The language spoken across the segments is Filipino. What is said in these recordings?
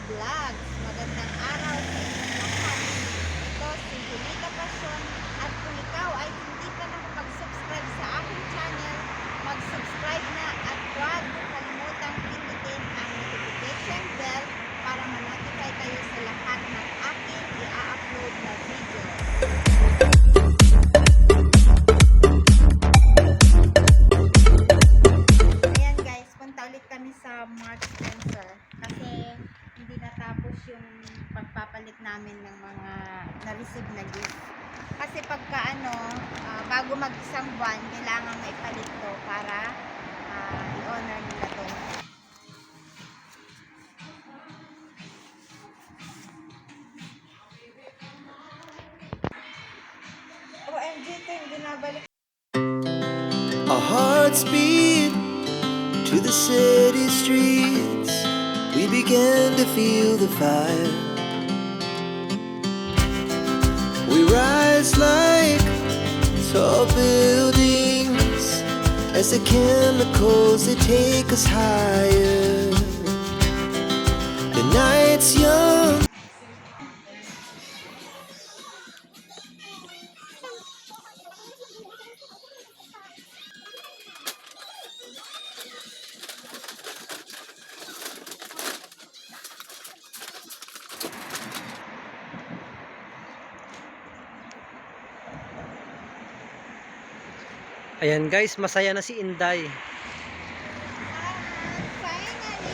Vlogs. Magandang araw sa inyong lahat. Ito si Julita Pasyon at kung ikaw ay hindi pa nakapag-subscribe sa aking channel, mag-subscribe na at huwag kalimutang pindutin ang notification bell para ma-notify kayo sa lahat ng aking i-upload na video. Ayan guys, punta ulit kami sa Marks Spencer kasi hindi natapos yung pagpapalit namin ng mga na-receive na gift. Kasi pagka bago mag-isang buwan, kailangan maipalit to para i-honor nila to. OMG, ito yung binabalik. Our hearts beat to the city streets. We began to feel the fire. We rise like tall buildings as the chemicals they take us higher. The night's young. Ayan guys, masaya na si Inday. Finally,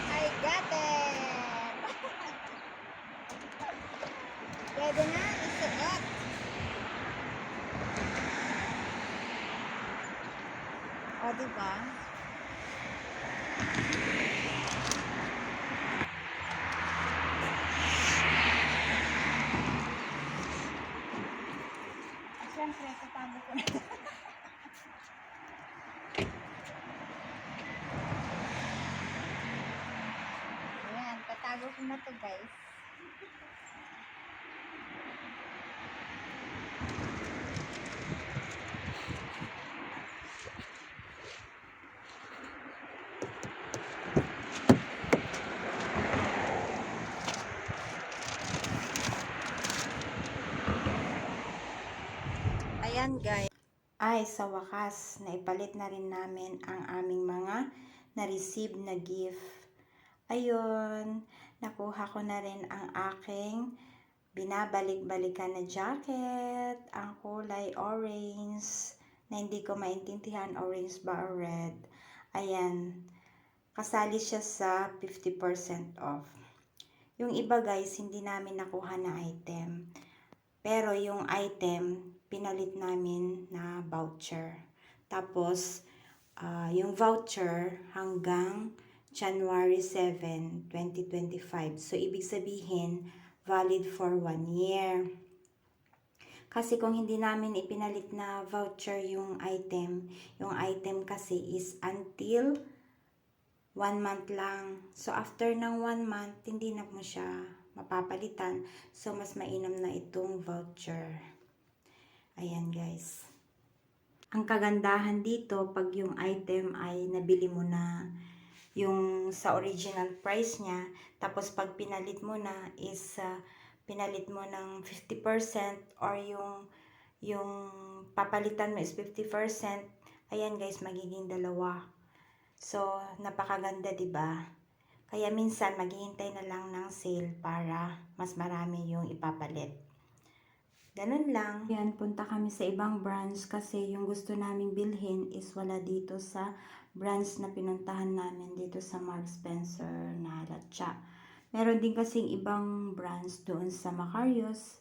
I got it. Pwede na isuot. O, diba? Siyempre, tatago ko na. Ayan, tatago ko na to guys. Ayan guys. Ay, sa wakas, naipalit na rin namin ang aming mga na-receive na gift. Ayun, nakuha ko na rin ang aking binabalik-balikan na jacket, ang kulay orange, na hindi ko maintindihan orange ba or red. Ayan, kasali siya sa 50% off. Yung iba guys, hindi namin nakuha na item. Pero yung item, pinalit namin na voucher. Tapos, yung voucher hanggang January 7, 2025. So, ibig sabihin, valid for 1 year. Kasi kung hindi namin ipinalit na voucher yung item kasi is until 1 month lang. So, after ng 1 month, hindi na mo siya mapapalitan. So, mas mainam na itong voucher. Ayan, guys. Ang kagandahan dito, pag yung item ay nabili mo na yung sa original price niya, tapos pag pinalit mo na is pinalit mo ng 50% or yung papalitan mo is 50%, ayan guys, magiging dalawa. So, napakaganda, 'di ba? Kaya minsan maghihintay na lang ng sale para mas marami yung ipapalit. Ganun lang. Yan, punta kami sa ibang branch kasi yung gusto naming bilhin is wala dito sa branch na pinuntahan namin dito sa Marks Spencer na Latcha. Meron din kasing ibang branch doon sa Macarius,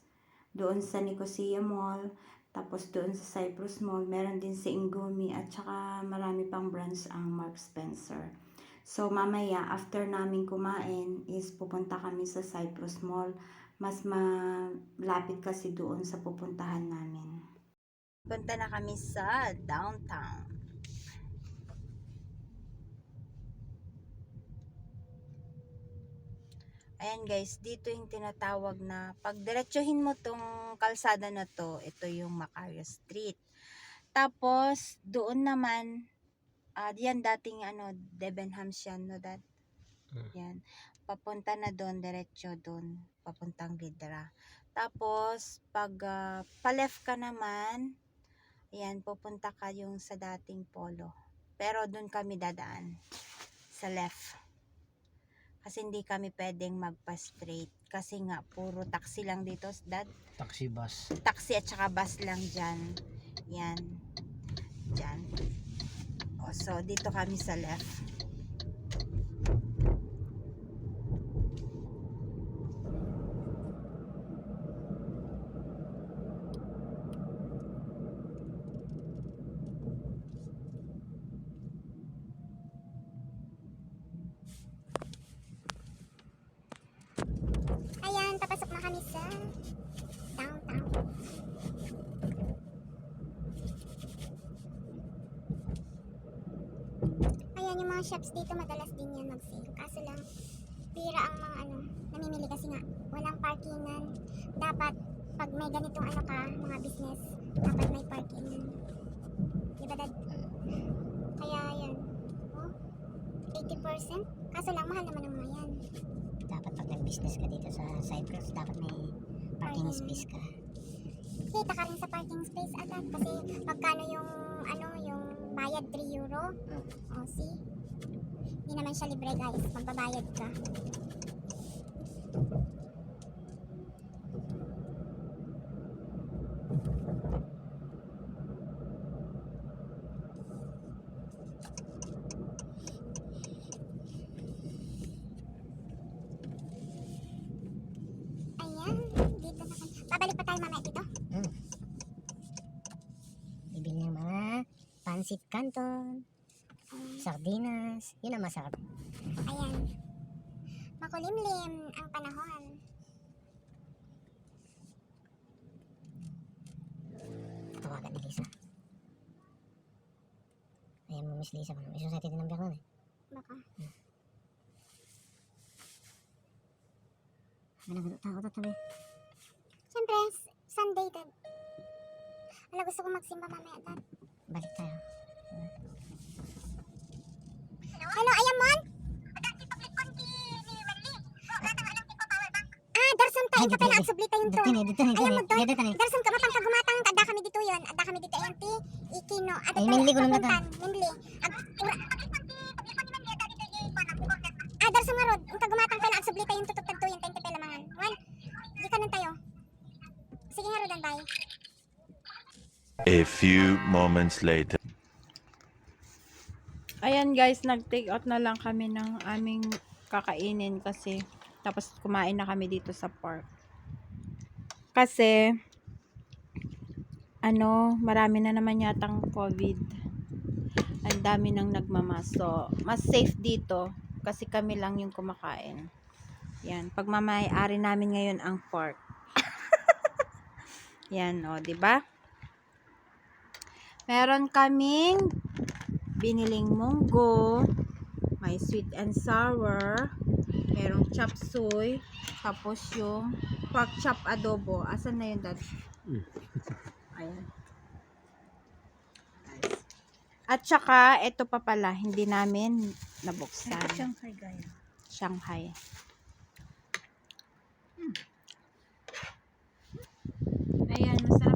doon sa Nicosia Mall, tapos doon sa Cyprus Mall, meron din sa Ingumi at saka marami pang branch ang Marks Spencer. So mamaya after namin kumain is pupunta kami sa Cyprus Mall. Mas malapit kasi doon sa pupuntahan namin. Punta na kami sa downtown. Ayan guys, dito yung tinatawag na pag diretsuhin mo tong kalsada na to, ito yung Macarius Street. Tapos doon naman, yan dating Debenhams yan, no dad? Yan. Papunta na doon, diretso doon. Papuntang Vidra. Tapos, pag pa-left ka naman, ayan, pupunta ka yung sa dating polo. Pero doon kami dadaan. Sa left. Kasi hindi kami pwedeng magpa-straight. Kasi nga, puro taxi lang dito, dad. Taxi bus. Taxi at saka bus lang dyan. Yan. Dyan. O, so, dito kami sa left. Ayan, papasok na kami sa downtown. Ayan, yung mga shops dito madalas din yan mag-sale. Kaso lang, pira ang mga namimili kasi nga walang parkingan. Dapat, pag may ganitong mga business, dapat may parkingan. Diba, dad? Kaya yan. Oh, 80%? Kaso lang, mahal naman ang mga yan. Dapat pag nag-business ka dito sa Cyprus, dapat may parking space ka. Kita ka rin sa parking space agad kasi pagkano yung yung bayad 3 euro. O, see? Hindi naman siya libre, guys. Magbabayad ka. Ayan, dito na kami. Babalik pa tayo mamaya dito. Bibili ng mga pancit canton, sardinas, yun ang masarap. Ayan. Makulimlim ang panahon. Tawagan ni Lisa. Ayan mo, Miss Lisa. Isusete din ng biyak nun eh. Baka. Ano ba tao to tabi? Siyempre, Sunday, dad. Ala, gusto ko magsimba mamaya, dad. Balik tayo. Hello, ayan mon? Ah, darson tayo ka pala agsublita yung to. Dito ni. Dito ni. Darson ka mapang kagumatang ada kami dito yon. Ada kami dito ayan ti ikino. Ada Ay, minli ko naman papuntan, minli. Ah, darson nga rod. Ang kagumatang pala agsublita yung tutugtag to yung 20 pela mangan. Wan. Di ka nun tayo. Sige nga rodan, bye. A few moments later. Ayan guys, nag-take out na lang kami ng aming kakainin kasi tapos kumain na kami dito sa park. Kasi marami na naman yatang COVID. Ang dami nang nagmamas. So, mas safe dito kasi kami lang yung kumakain. Yan, pagmamay-ari namin ngayon ang park. Yan, o, 'di ba? Meron kaming biniling munggo, may sweet and sour, merong chop suey, tapos yung pork chop adobo. Asan na yun, dad? Ayan. At saka, ito pa pala, hindi namin nabuksan. Shanghai gaya. Shanghai. Ayan, masarap